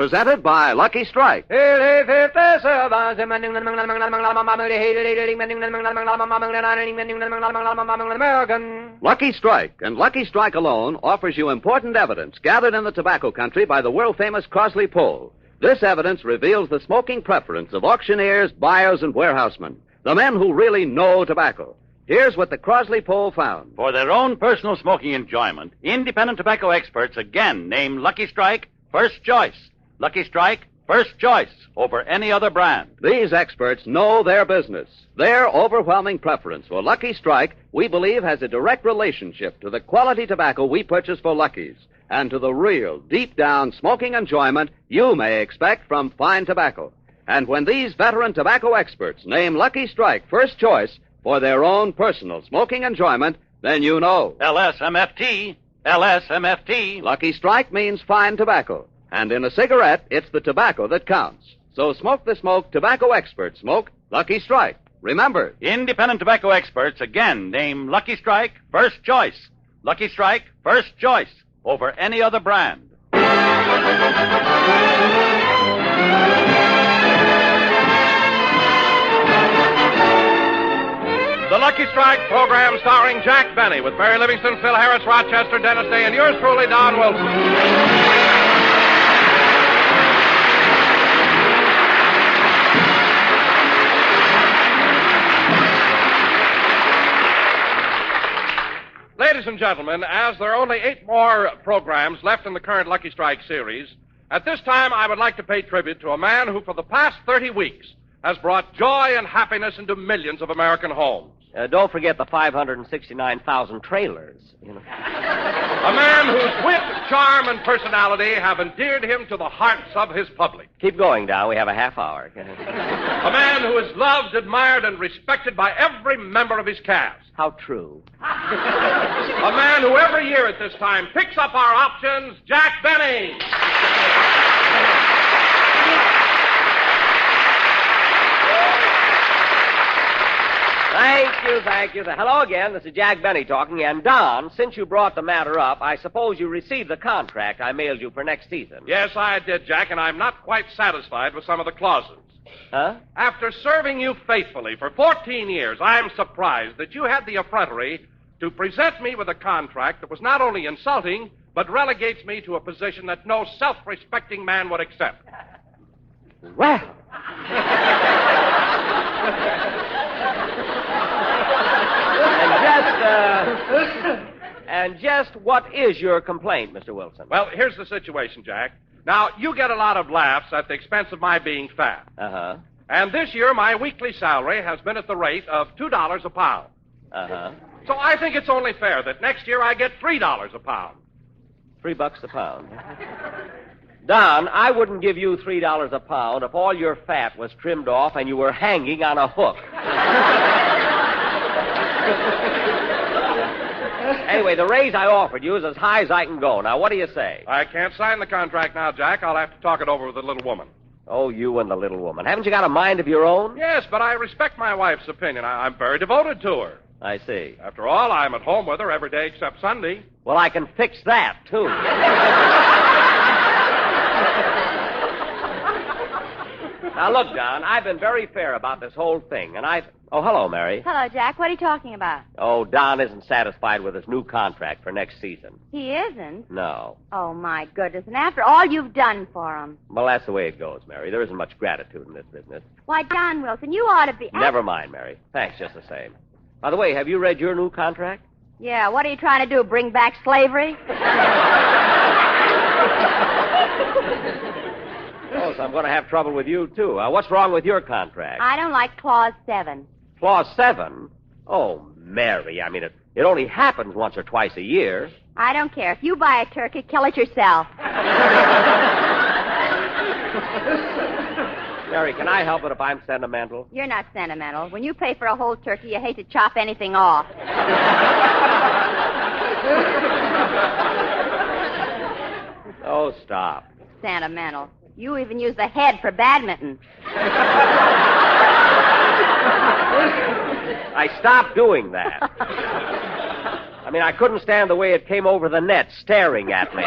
presented by Lucky Strike. Lucky Strike, and Lucky Strike alone, offers you important evidence gathered in the tobacco country by the world-famous Crosley poll. This evidence reveals the smoking preference of auctioneers, buyers, and warehousemen, the men who really know tobacco. Here's what the Crosley poll found. For their own personal smoking enjoyment, independent tobacco experts again name Lucky Strike first choice. Lucky Strike, first choice over any other brand. These experts know their business. Their overwhelming preference for Lucky Strike, we believe, has a direct relationship to the quality tobacco we purchase for Lucky's and to the real, deep-down smoking enjoyment you may expect from fine tobacco. And when these veteran tobacco experts name Lucky Strike first choice for their own personal smoking enjoyment, then you know. LSMFT, LSMFT. Lucky Strike means fine tobacco. And in a cigarette, it's the tobacco that counts. So smoke the smoke tobacco experts smoke Lucky Strike. Remember, independent tobacco experts again name Lucky Strike first choice. Lucky Strike, first choice over any other brand. The Lucky Strike program starring Jack Benny with Barry Livingston, Phil Harris, Rochester, Dennis Day, and yours truly, Don Wilson. Ladies and gentlemen, as there are only 8 more programs left in the current Lucky Strike series, at this time I would like to pay tribute to a man who for the past 30 weeks has brought joy and happiness into millions of American homes. Don't forget the 569,000 trailers. You know. A man whose wit, charm, and personality have endeared him to the hearts of his public. Keep going, Don. We have a half hour. A man who is loved, admired, and respected by every member of his cast. How true. A man who every year at this time picks up our options, Jack Benny. Thank you. Hello again. This is Jack Benny talking. And, Don, since you brought the matter up, I suppose you received the contract I mailed you for next season. Yes, I did, Jack, and I'm not quite satisfied with some of the clauses. Huh? After serving you faithfully for 14 years, I'm surprised that you had the effrontery to present me with a contract that was not only insulting, but relegates me to a position that no self-respecting man would accept. Well. And just what is your complaint, Mr. Wilson? Well, here's the situation, Jack. Now, you get a lot of laughs at the expense of my being fat. Uh-huh. And this year, my weekly salary has been at the rate of $2 a pound. Uh-huh. So I think it's only fair that next year I get $3 a pound. $3 a pound. Don, I wouldn't give you $3 a pound if all your fat was trimmed off and you were hanging on a hook. Anyway, the raise I offered you is as high as I can go. Now, what do you say? I can't sign the contract now, Jack. I'll have to talk it over with the little woman. Oh, you and the little woman. Haven't you got a mind of your own? Yes, but I respect my wife's opinion. I'm very devoted to her. I see. After all, I'm at home with her every day except Sunday. Well, I can fix that, too. Now, look, Don, I've been very fair about this whole thing, and Oh, hello, Mary. Hello, Jack. What are you talking about? Oh, Don isn't satisfied with his new contract for next season. He isn't? No. Oh, my goodness. And after all you've done for him. Well, that's the way it goes, Mary. There isn't much gratitude in this business. Why, Don Wilson, you ought to be... Never mind, Mary. Thanks just the same. By the way, have you read your new contract? Yeah, what are you trying to do, bring back slavery? Oh, so I'm going to have trouble with you, too. What's wrong with your contract? I don't like Clause 7. Clause 7? Oh, Mary, I mean, it only happens once or twice a year. I don't care. If you buy a turkey, kill it yourself. Mary, can I help it if I'm sentimental? You're not sentimental. When you pay for a whole turkey, you hate to chop anything off. Oh, stop. Sentimental. You even use the head for badminton. I stopped doing that. I mean, I couldn't stand the way it came over the net staring at me.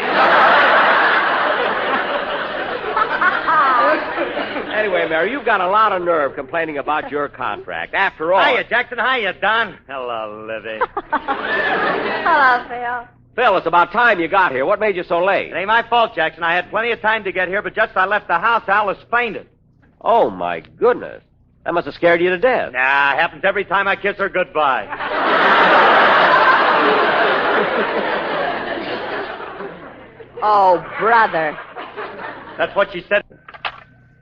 Anyway, Mary, you've got a lot of nerve complaining about your contract. After all... Hiya, Jackson. Hiya, Don. Hello, Livy. Hello, Phil. Phil, it's about time you got here. What made you so late? It ain't my fault, Jackson. I had plenty of time to get here, but just as I left the house, Alice fainted. Oh, my goodness. That must have scared you to death. Nah, it happens every time I kiss her goodbye. Oh, brother. That's what she said.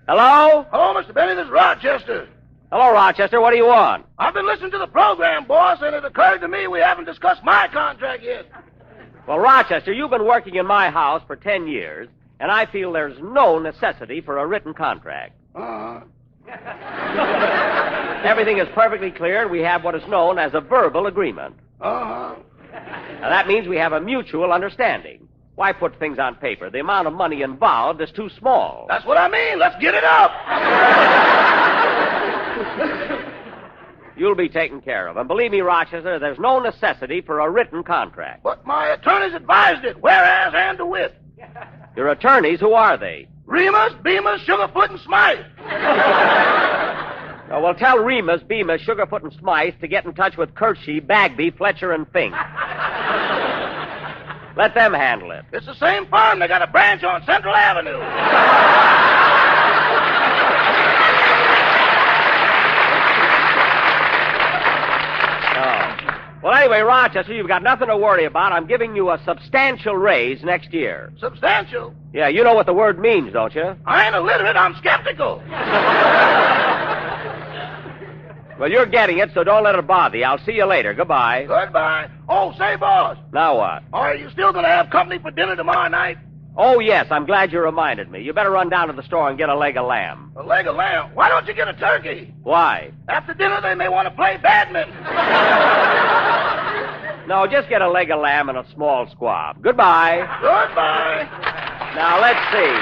Hello? Hello, Mr. Benny. This is Rochester. Hello, Rochester. What do you want? I've been listening to the program, boss, and it occurred to me we haven't discussed my contract yet. Well, Rochester, you've been working in my house for 10 years, and I feel there's no necessity for a written contract. Uh-huh. Everything is perfectly clear, and we have what is known as a verbal agreement. Uh-huh. Now, that means we have a mutual understanding. Why put things on paper? The amount of money involved is too small. That's what I mean. Let's get it up. You'll be taken care of. And believe me, Rochester, there's no necessity for a written contract. But my attorneys advised it, whereas and to wit. Your attorneys, who are they? Remus, Bemis, Sugarfoot, and Smythe. Now, well, tell Remus, Bemis, Sugarfoot, and Smythe to get in touch with Kirschy, Bagby, Fletcher, and Fink. Let them handle it. It's the same firm. They got a branch on Central Avenue. Well, anyway, Rochester, you've got nothing to worry about. I'm giving you a substantial raise next year. Substantial. Yeah, you know what the word means, don't you? I ain't illiterate. I'm skeptical. Well, you're getting it, so don't let it bother you. I'll see you later. Goodbye. Goodbye. Oh, say, boss. Now what? Are you still going to have company for dinner tomorrow night? Oh, yes, I'm glad you reminded me. You better run down to the store and get a leg of lamb. A leg of lamb? Why don't you get a turkey? Why? After dinner, they may want to play badminton. No, just get a leg of lamb and a small squab. Goodbye. Goodbye. Now, let's see.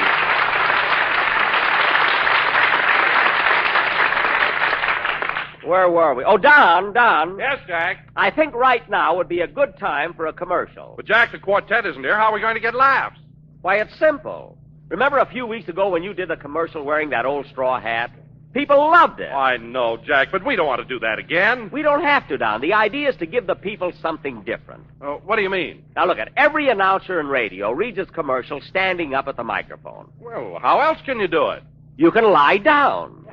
Where were we? Oh, Don. Yes, Jack. I think right now would be a good time for a commercial. But, Jack, the quartet isn't here. How are we going to get laughs? Why, it's simple. Remember a few weeks ago when you did the commercial wearing that old straw hat? People loved it. I know, Jack, but we don't want to do that again. We don't have to, Don. The idea is to give the people something different. What do you mean? Now, look, every announcer in radio reads his commercial standing up at the microphone. Well, how else can you do it? You can lie down.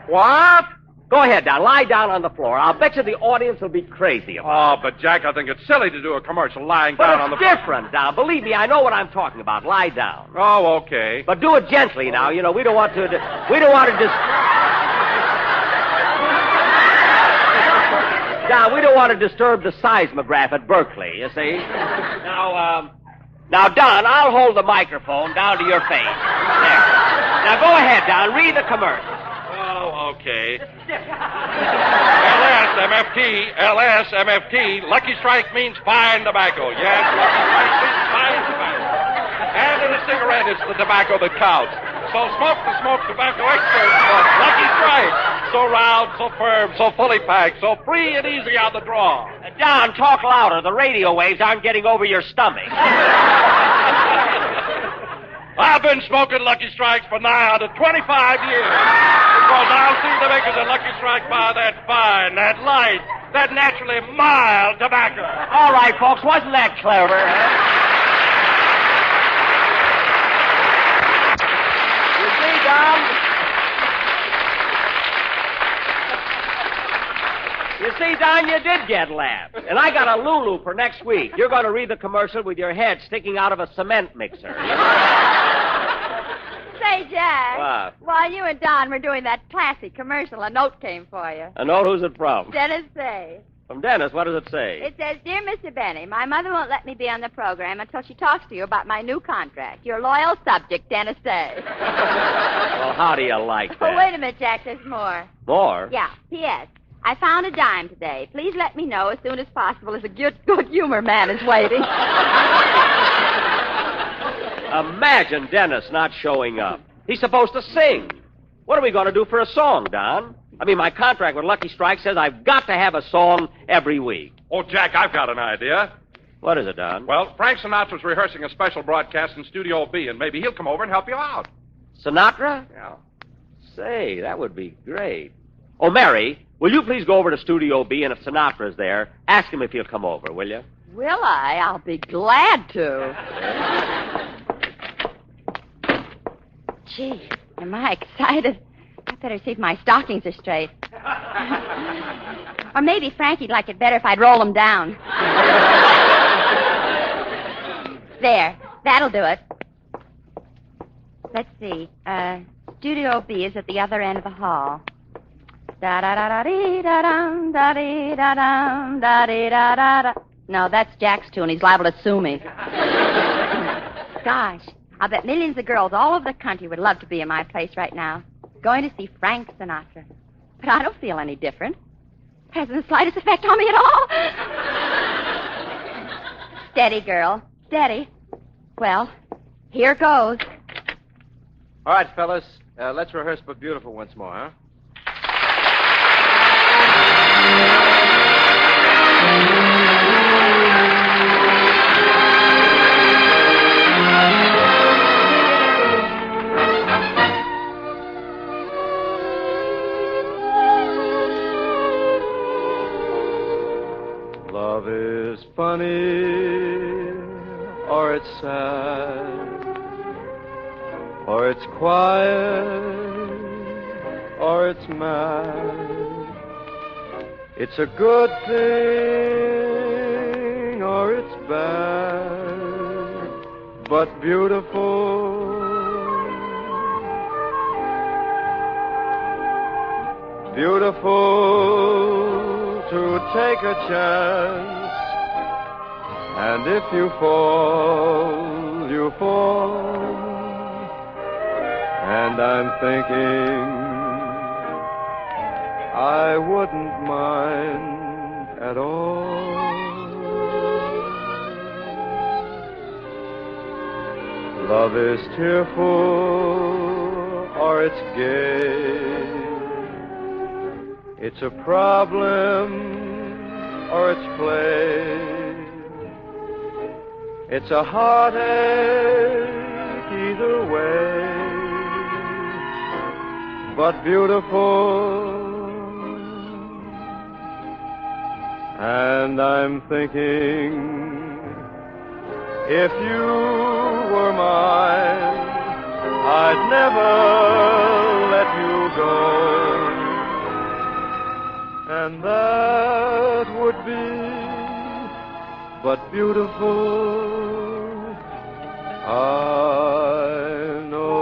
What? Go ahead, Don. Lie down on the floor. I'll bet you the audience will be crazy about it. Oh, but, Jack, I think it's silly to do a commercial lying But down on the it's different, Don. Believe me, I know what I'm talking about. Lie down. Oh, okay. But do it gently now. You know, we don't want to Don, we don't want to disturb the seismograph at Berkeley, you see. Now, Don, I'll hold the microphone down to your face. There. Now, go ahead, Don. Read the commercial. Oh, okay. LSMFT. Lucky Strike means fine tobacco. Yes, Lucky Strike means fine tobacco. And in a cigarette, it's the tobacco that counts. So smoke the smoke tobacco expert smoke. Lucky Strike. So round, so firm, so fully packed, so free and easy on the draw. Don, talk louder. The radio waves aren't getting over your stomach. I've been smoking Lucky Strikes for nigh on to 25 years. Because I'll see the makers of Lucky Strike buy that fine, that light, that naturally mild tobacco. All right, folks, wasn't that clever? You see, Don, you did get laughs. And I got a Lulu for next week. You're going to read the commercial with your head sticking out of a cement mixer. Say, Jack. What? While you and Don were doing that classic commercial, a note came for you. A note? Who's it from? Dennis Day. From Dennis. What does it say? It says, Dear Mr. Benny, my mother won't let me be on the program until she talks to you about my new contract. Your loyal subject, Dennis Day. Well, how do you like that? Oh, wait a minute, Jack. There's more. More? Yeah. P.S. I found a dime today. Please let me know as soon as possible, as a good humor man is waiting. Imagine Dennis not showing up. He's supposed to sing. What are we going to do for a song, Don? I mean, my contract with Lucky Strike says I've got to have a song every week. Oh, Jack, I've got an idea. What is it, Don? Well, Frank Sinatra's rehearsing a special broadcast in Studio B, and maybe he'll come over and help you out. Sinatra? Yeah. Say, that would be great. Oh, Mary, will you please go over to Studio B, and if Sinatra's there, ask him if he'll come over, will you? Will I? I'll be glad to. Gee, am I excited? I better see if my stockings are straight. Or maybe Frankie'd like it better if I'd roll them down. There, that'll do it. Let's see. Studio B is at the other end of the hall. Da-da-da-da-dee-da-dum, da-dee-da-dum, da-dee-da-da-da. No, that's Jack's tune. He's liable to sue me. Gosh, I'll bet millions of girls all over the country would love to be in my place right now, going to see Frank Sinatra. But I don't feel any different. It hasn't the slightest effect on me at all. Steady, girl. Steady. Well, here goes. All right, fellas, let's rehearse But Beautiful once more, huh? Love is funny, or it's sad, or it's quiet, or it's mad. It's a good thing, or it's bad, but beautiful. Beautiful to take a chance, and if you fall, you fall. And I'm thinking I wouldn't mind at all. Love is tearful or it's gay. It's a problem or it's play. It's a heartache either way, but beautiful. And I'm thinking, if you were mine, I'd never let you go. And that would be but beautiful, I know.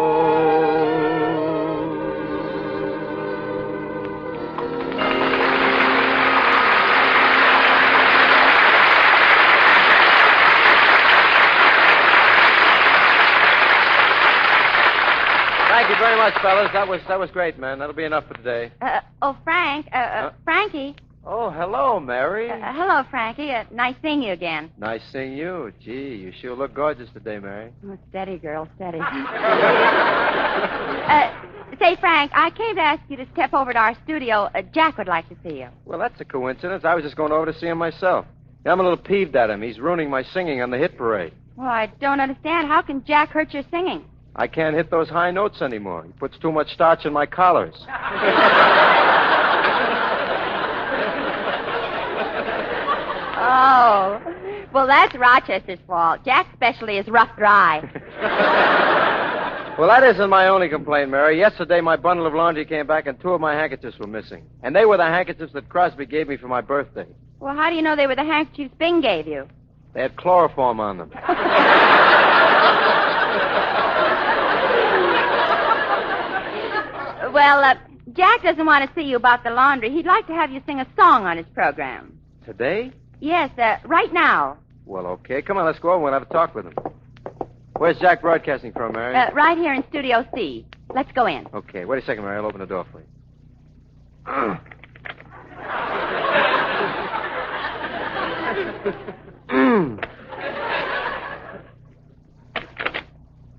Thank you very much, fellas. That was great, man. That'll be enough for today. Frankie. Oh, hello, Mary. Hello, Frankie. Nice seeing you again. Nice seeing you. Gee, you sure look gorgeous today, Mary. Oh, steady, girl, steady. Say, Frank, I came to ask you to step over to our studio. Jack would like to see you. Well, that's a coincidence. I was just going over to see him myself. Yeah, I'm a little peeved at him. He's ruining my singing on the hit parade. Well, I don't understand. How can Jack hurt your singing? I can't hit those high notes anymore. He puts too much starch in my collars. Oh, well, that's Rochester's fault. Jack's specialty is rough dry. Well, that isn't my only complaint, Mary. Yesterday, my bundle of laundry came back, and 2 of my handkerchiefs were missing. And they were the handkerchiefs that Crosby gave me for my birthday. Well, how do you know they were the handkerchiefs Bing gave you? They had chloroform on them. Well, Jack doesn't want to see you about the laundry. He'd like to have you sing a song on his program. Today? Yes, right now. Well, okay. Come on, let's go over and we'll have a talk with him. Where's Jack broadcasting from, Mary? Right here in Studio C. Let's go in. Okay, wait a second, Mary. I'll open the door for you.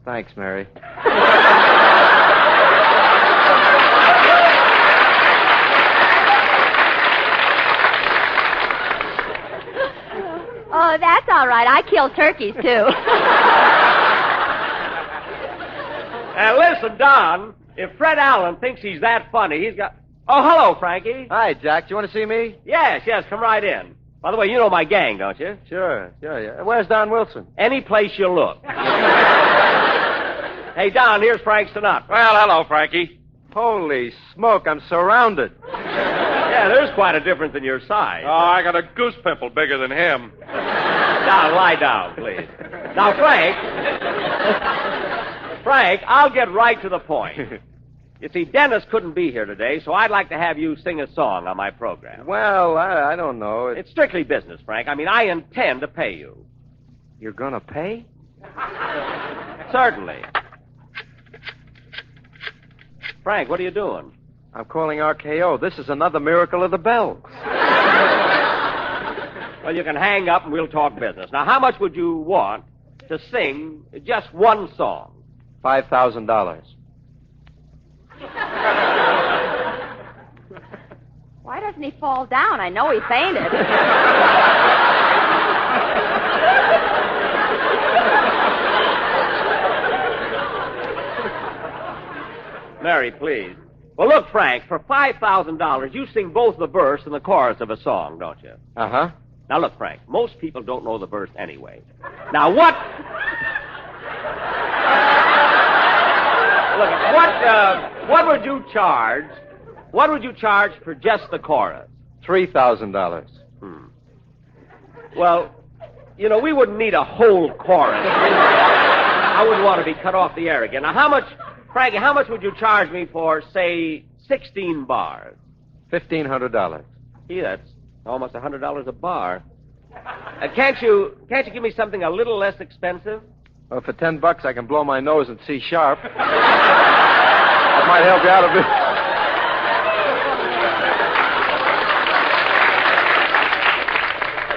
Thanks, Mary. Oh, that's all right. I kill turkeys, too. Listen, Don, If Fred Allen thinks he's that funny, he's got... Oh, hello, Frankie. Hi, Jack. Do you want to see me? Yes, come right in. By the way, you know my gang, don't you? Sure, yeah. Where's Don Wilson? Any place you look. Hey, Don, here's Frank Sinatra. Well, hello, Frankie. Holy smoke, I'm surrounded. Yeah, there's quite a difference in your size. Oh, I got a goose pimple bigger than him. Now, lie down, please. Now, Frank, I'll get right to the point. You see, Dennis couldn't be here today, so I'd like to have you sing a song on my program. Well, I don't know. It's strictly business, Frank. I mean, I intend to pay you. You're going to pay? Certainly. Frank, what are you doing? I'm calling RKO. This is another miracle of the bells. Well, you can hang up and we'll talk business. Now, how much would you want to sing just one song? $5,000. Why doesn't he fall down? I know he fainted. Mary, please. Well, look, Frank, for $5,000, you sing both the verse and the chorus of a song, don't you? Uh-huh. Now, look, Frank, most people don't know the verse anyway. Now, what would you charge? What would you charge for just the chorus? $3,000. Well, you know, we wouldn't need a whole chorus. I wouldn't want to be cut off the air again. Now, Frankie, how much would you charge me for, say, 16 bars? $1,500. Gee, that's almost $100 a bar. Can't you give me something a little less expensive? Well, for $10 I can blow my nose and see sharp. That might help you out a bit.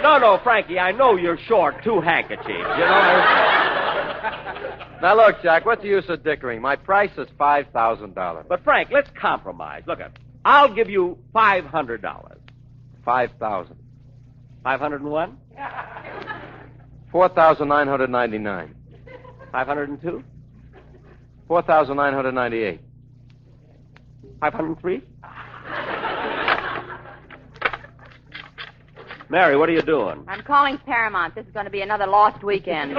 No, Frankie, I know you're short 2 handkerchiefs, you know. Now, look, Jack, what's the use of dickering? My price is $5,000. But, Frank, let's compromise. Look, I'll give you $500. 5,000. 501? 4,999. 502? 4,998. 503? Mary, what are you doing? I'm calling Paramount. This is going to be another lost weekend.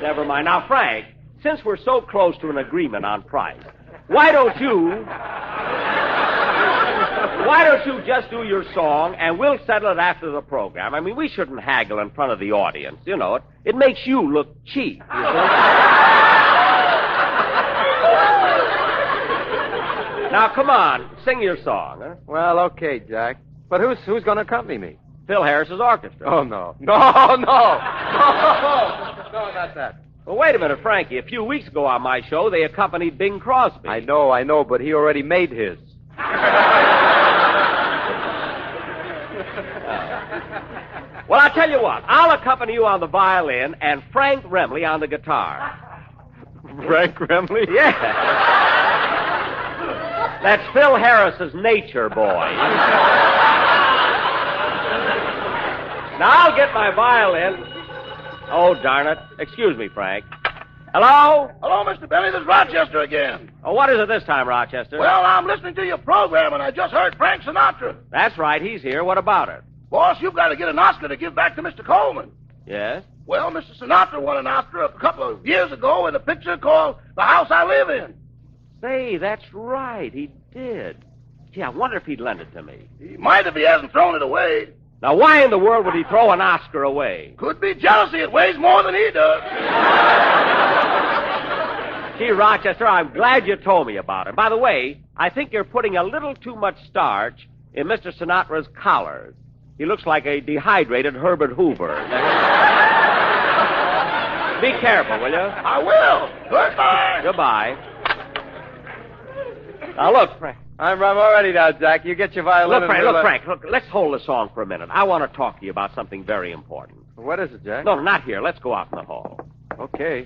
Never mind. Now, Frank, since we're so close to an agreement on price, why don't you just do your song and we'll settle it after the program? I mean, we shouldn't haggle in front of the audience. You know, it makes you look cheap. You know? Now, come on, sing your song. Huh? Well, okay, Jack. But who's going to accompany me? Phil Harris's orchestra. Oh, no. No, not that. Well, wait a minute, Frankie. A few weeks ago on my show, they accompanied Bing Crosby. I know, but he already made his. Well, I'll tell you what. I'll accompany you on the violin and Frank Remley on the guitar. Frank Remley? Yeah. That's Phil Harris's nature boy. Now, I'll get my violin. Oh, darn it. Excuse me, Frank. Hello? Hello, Mr. Benny. This is Rochester again. Oh, what is it this time, Rochester? Well, I'm listening to your program, and I just heard Frank Sinatra. That's right. He's here. What about it? Boss, you've got to get an Oscar to give back to Mr. Coleman. Yes? Well, Mr. Sinatra won an Oscar a couple of years ago with a picture called The House I Live In. Say, that's right. He did. Gee, I wonder if he'd lend it to me. He might if he hasn't thrown it away. Now, why in the world would he throw an Oscar away? Could be jealousy. It weighs more than he does. Gee, Rochester, I'm glad you told me about it. By the way, I think you're putting a little too much starch in Mr. Sinatra's collars. He looks like a dehydrated Herbert Hoover. Be careful, will you? I will. Goodbye. Goodbye. Now, look, Frank. I'm all ready now, Jack. You get your violin. Look, Frank, let's hold the song for a minute. I want to talk to you about something very important. What is it, Jack? No, not here. Let's go out in the hall. Okay.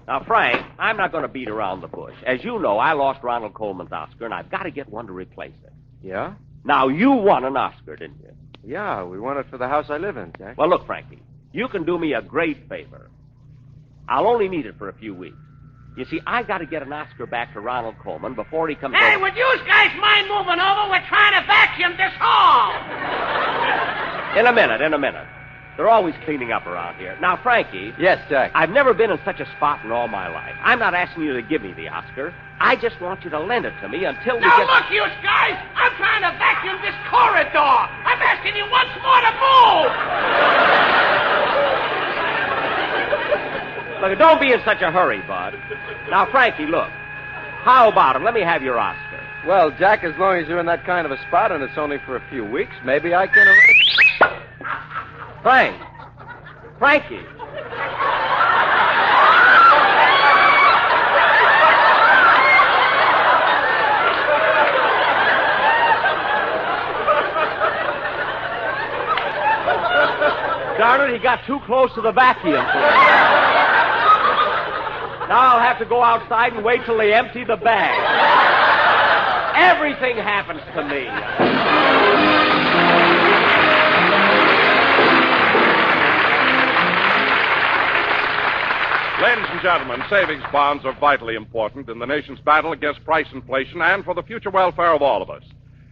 Now, Frank, I'm not going to beat around the bush. As you know, I lost Ronald Coleman's Oscar, and I've got to get one to replace it. Yeah? Now, you won an Oscar, didn't you? Yeah, we won it for the house I live in, Jack. Well, look, Frankie, you can do me a great favor. I'll only need it for a few weeks. You see, I got to get an Oscar back to Ronald Coleman before he comes Hey, over. would you guys mind moving over? We're trying to vacuum this hall. In a minute. They're always cleaning up around here. Now, Frankie. Yes, Jack. I've never been in such a spot in all my life. I'm not asking you to give me the Oscar. I just want you to lend it to me until we Now, get... look, you guys. I'm trying to vacuum this corridor. I'm asking you once more to move. Look, don't be in such a hurry, Bud. Now, Frankie, look. How about it? Let me have your Oscar. Well, Jack, as long as you're in that kind of a spot and it's only for a few weeks, maybe I can arrange... Frankie. Darn it, he got too close to the vacuum. Now I'll have to go outside and wait till they empty the bag. Everything happens to me. Ladies and gentlemen, savings bonds are vitally important in the nation's battle against price inflation and for the future welfare of all of us.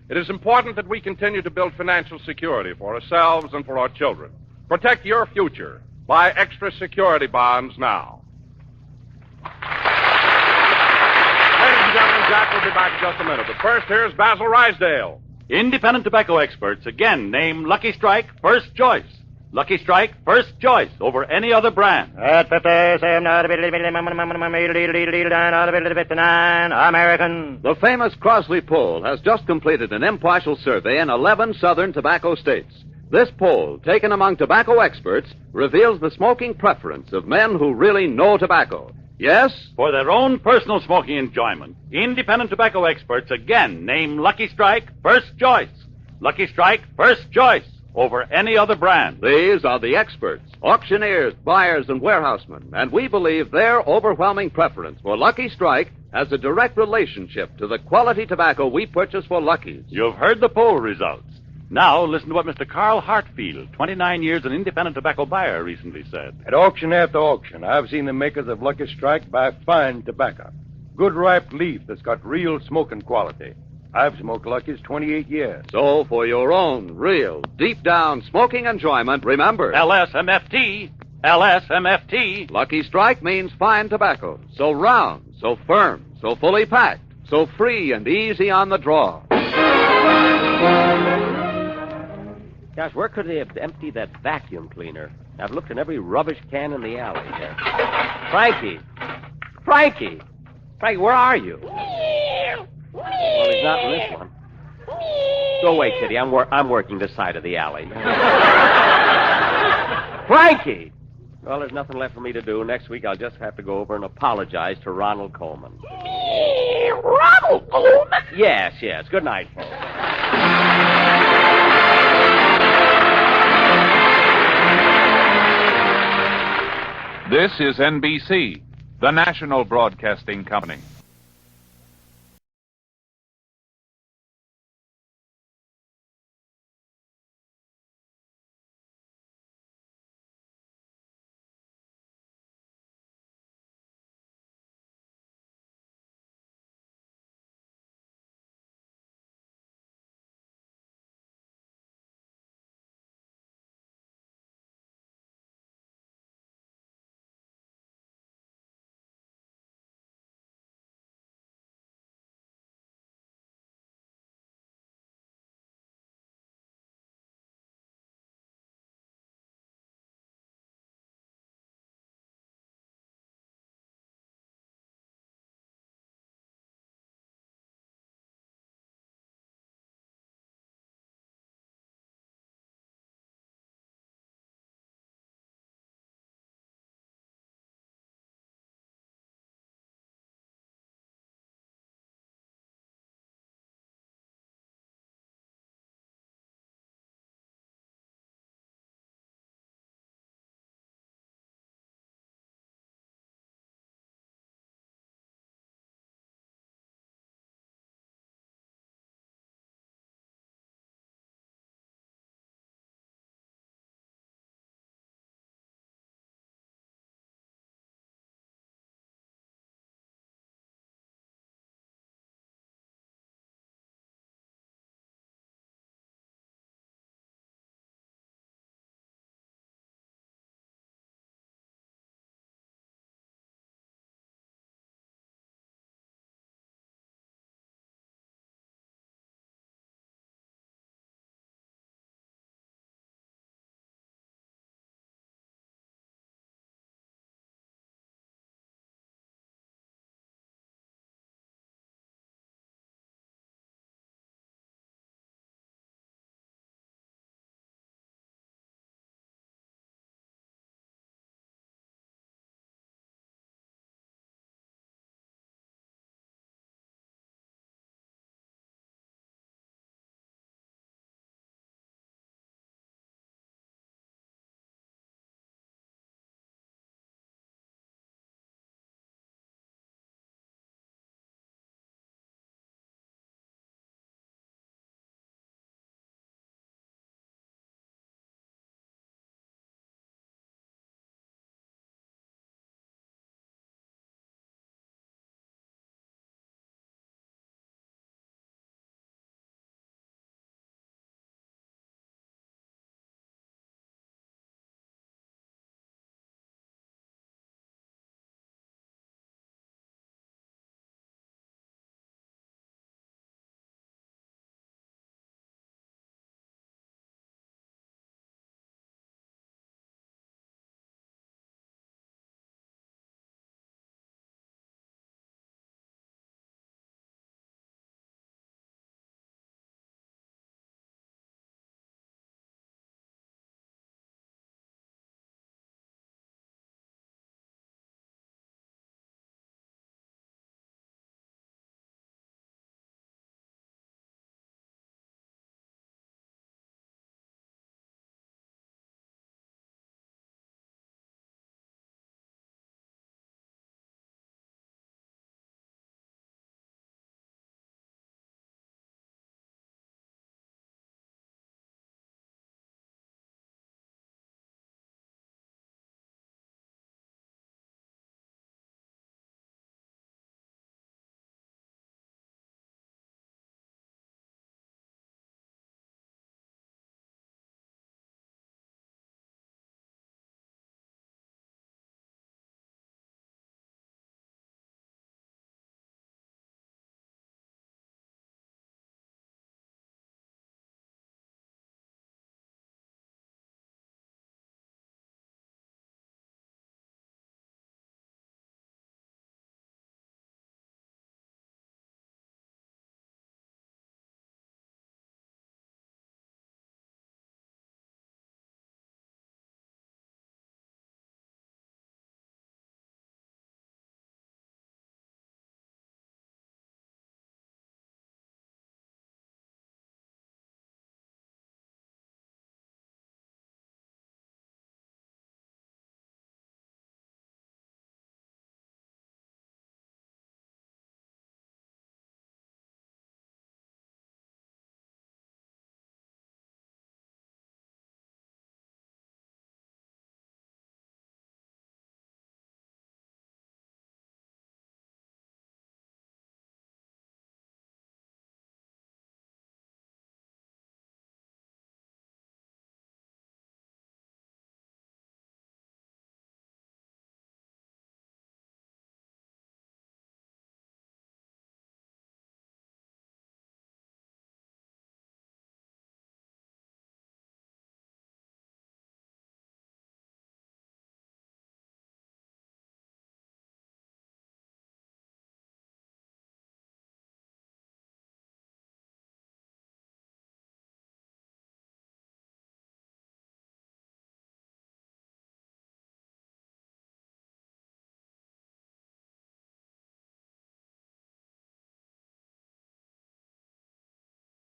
It is important that we continue to build financial security for ourselves and for our children. Protect your future. Buy extra security bonds now. Ladies and gentlemen, Jack will be back in just a minute. But first, here's Basil Rysdale. Independent tobacco experts again name Lucky Strike first choice. Lucky Strike first choice over any other brand. American. The famous Crosley poll has just completed an impartial survey in 11 southern tobacco states. This poll, taken among tobacco experts, reveals the smoking preference of men who really know tobacco. Yes? For their own personal smoking enjoyment, independent tobacco experts again name Lucky Strike first choice. Lucky Strike first choice over any other brand. These are the experts, auctioneers, buyers, and warehousemen, and we believe their overwhelming preference for Lucky Strike has a direct relationship to the quality tobacco we purchase for Lucky's. You've heard the poll results. Now listen to what Mr. Carl Hartfield, 29 years an independent tobacco buyer, recently said. At auction after auction, I've seen the makers of Lucky Strike buy fine tobacco. Good ripe leaf that's got real smoking quality. I've smoked Lucky's 28 years. So, for your own real, deep-down smoking enjoyment, remember... LSMFT. LSMFT. Lucky Strike means fine tobacco. So round, so firm, so fully packed, so free and easy on the draw. Gosh, where could they have emptied that vacuum cleaner? I've looked in every rubbish can in the alley here. Frankie, where are you? Well, he's not in this one. Go away, Kitty. I'm working this side of the alley. Frankie! Well, there's nothing left for me to do. Next week, I'll just have to go over and apologize to Ronald Coleman. Ronald Coleman? Yes. Good night, folks. This is NBC, the national broadcasting company.